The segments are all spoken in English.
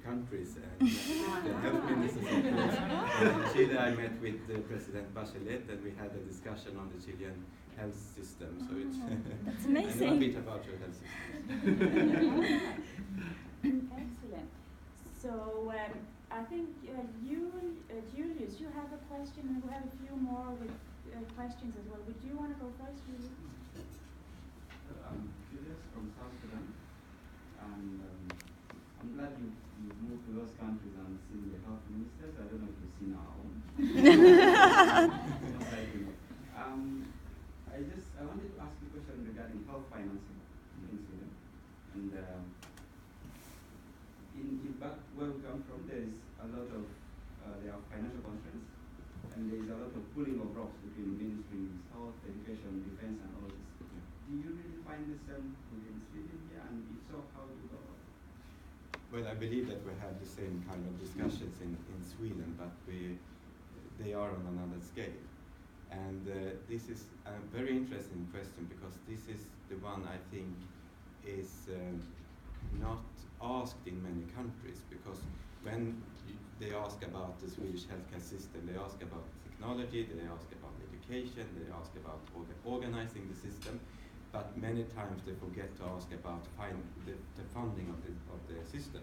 countries and the health ministers, of course. In Chile, I met with President Bachelet, and we had a discussion on the Chilean health system. So it's that's amazing. I know a bit about your health system. Excellent. So I think Julius, you have a question, and we have a few more with questions as well. Would you want to go first, Julius? I'm Julius from South Sudan, and I'm glad you moved to those countries and seen the health ministers. I don't know if you've seen our own. I wanted to ask you a question regarding health financing in Sweden. And in back where we come from, there is a lot of there are financial constraints, and there is a lot of pulling of rocks between ministries, health, education, defense, and all this. Do you really find the same within Sweden here, and if so, how do you go about it? Well, I believe that we have the same kind of discussions in Sweden, but they are on another scale. And this is a very interesting question, because this is the one I think is not asked in many countries, because when they ask about the Swedish healthcare system, they ask about technology, they ask about education, they ask about organizing the system, but many times they forget to ask about the funding of the system.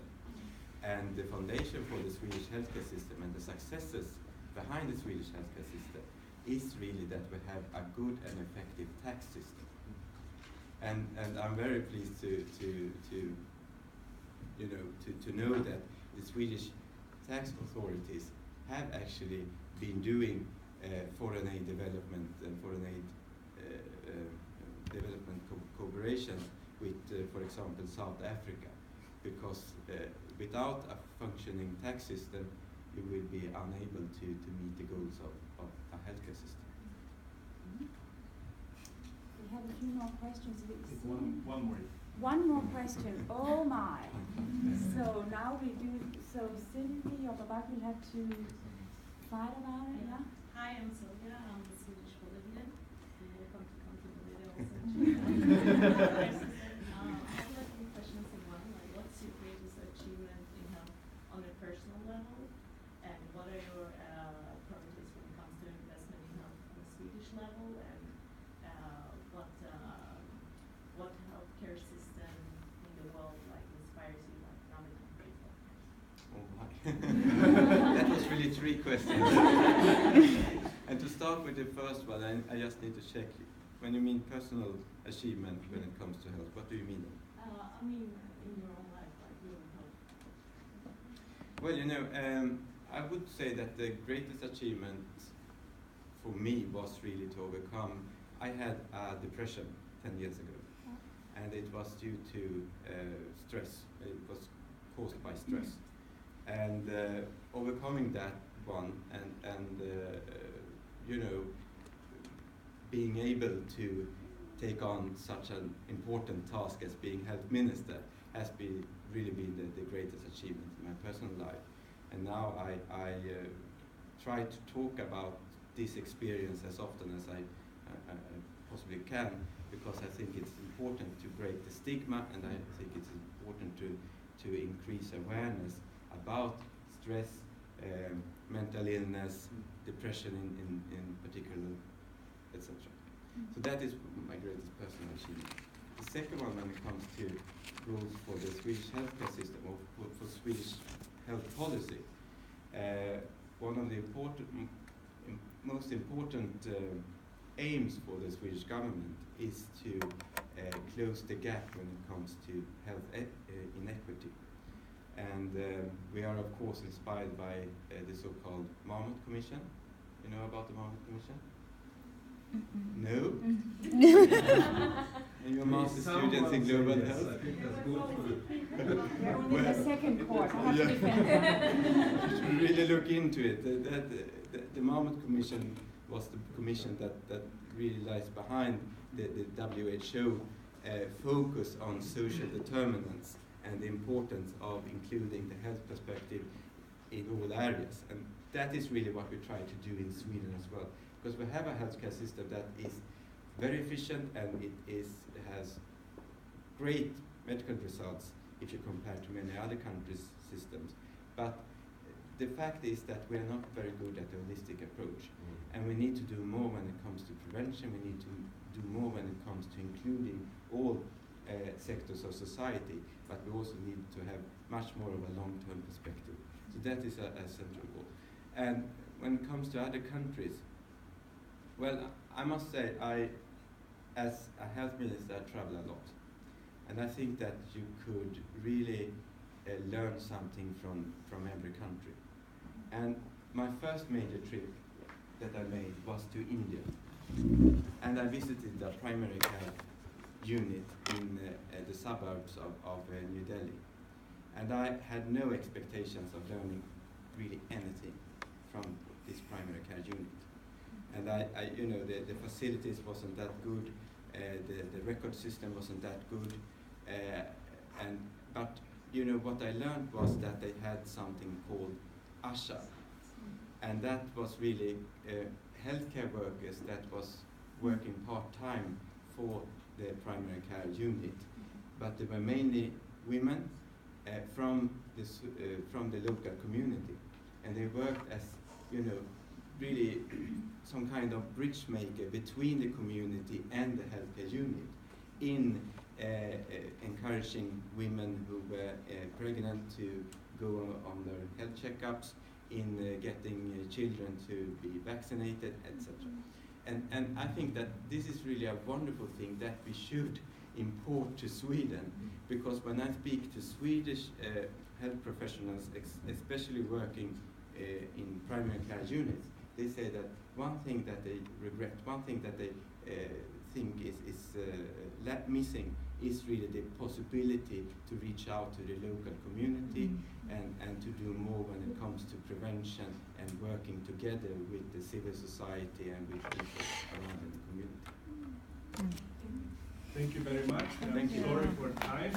And the foundation for the Swedish healthcare system and the successes behind the Swedish healthcare system is really that we have a good and effective tax system. And I'm very pleased to know that the Swedish tax authorities have actually been doing foreign aid development and foreign aid development cooperation with, for example, South Africa, because without a functioning tax system, you will be unable to meet the goals of a healthcare system. We have a few more questions. One more. One more question. Oh my. So now we do, so Sylvie or Babak will have to fight about it, yeah? Hi, I'm Sylvia. I'm the Swedish Bolivarian. Welcome to come to Bolivia also. I have a few questions in one. Like, what's your greatest achievement in health on a personal level? And what are your priorities when it comes to investment in health on a Swedish level? And what healthcare system in the world inspires you, like another country? Oh my. That was really 3 questions. And to start with the first one, I just need to check. When you mean personal achievement when it comes to health, what do you mean? I mean, in your own life, like your health. Well, I would say that the greatest achievement for me was really to overcome. I had depression 10 years ago, and it was due to stress. It was caused by stress, and overcoming that one, and being able to take on such an important task as being health minister has really been the greatest achievement in my personal life. And now I try to talk about this experience as often as I possibly can, because I think it's important to break the stigma, and I think it's important to increase awareness about stress, mental illness, depression in particular, etc. So that is my greatest personal achievement. The second one, when it comes to rules for the Swedish healthcare system, or for Swedish health policy, one of the most important aims for the Swedish government is to close the gap when it comes to health inequity. And we are, of course, inspired by the so-called Marmot Commission. You know about the Marmot Commission? No? And your master students in global health? I think that's good for the We're only in the second course. I have to defend. You should really look into it. The Marmot Commission was the commission that really lies behind the WHO focus on social determinants and the importance of including the health perspective in all areas. And that is really what we try to do in Sweden as well, because we have a healthcare system that is very efficient, and it has great medical results if you compare to many other countries' systems. But the fact is that we are not very good at a holistic approach, and we need to do more when it comes to prevention. We need to do more when it comes to including all sectors of society, but we also need to have much more of a long-term perspective. So that is a central goal. And when it comes to other countries, well, I must say, as a health minister, I travel a lot, and I think that you could really learn something from every country. And my first major trip that I made was to India, and I visited the primary care unit in the suburbs of New Delhi, and I had no expectations of learning really anything from this primary care unit. And the facilities wasn't that good, the record system wasn't that good, but what I learned was that they had something called ASHA, and that was really healthcare workers that was working part-time for the primary care unit, but they were mainly women from the local community, and they worked as really some kind of bridge maker between the community and the healthcare unit in encouraging women who were pregnant to go on their health checkups, in getting children to be vaccinated, etc. And I think that this is really a wonderful thing that we should import to Sweden, because when I speak to Swedish health professionals, especially working in primary care units, they say that one thing that they regret, one thing that they think is missing is really the possibility to reach out to the local community and to do more when it comes to prevention and working together with the civil society and with people around in the community. Thank you very much. Thank you. Sorry for time.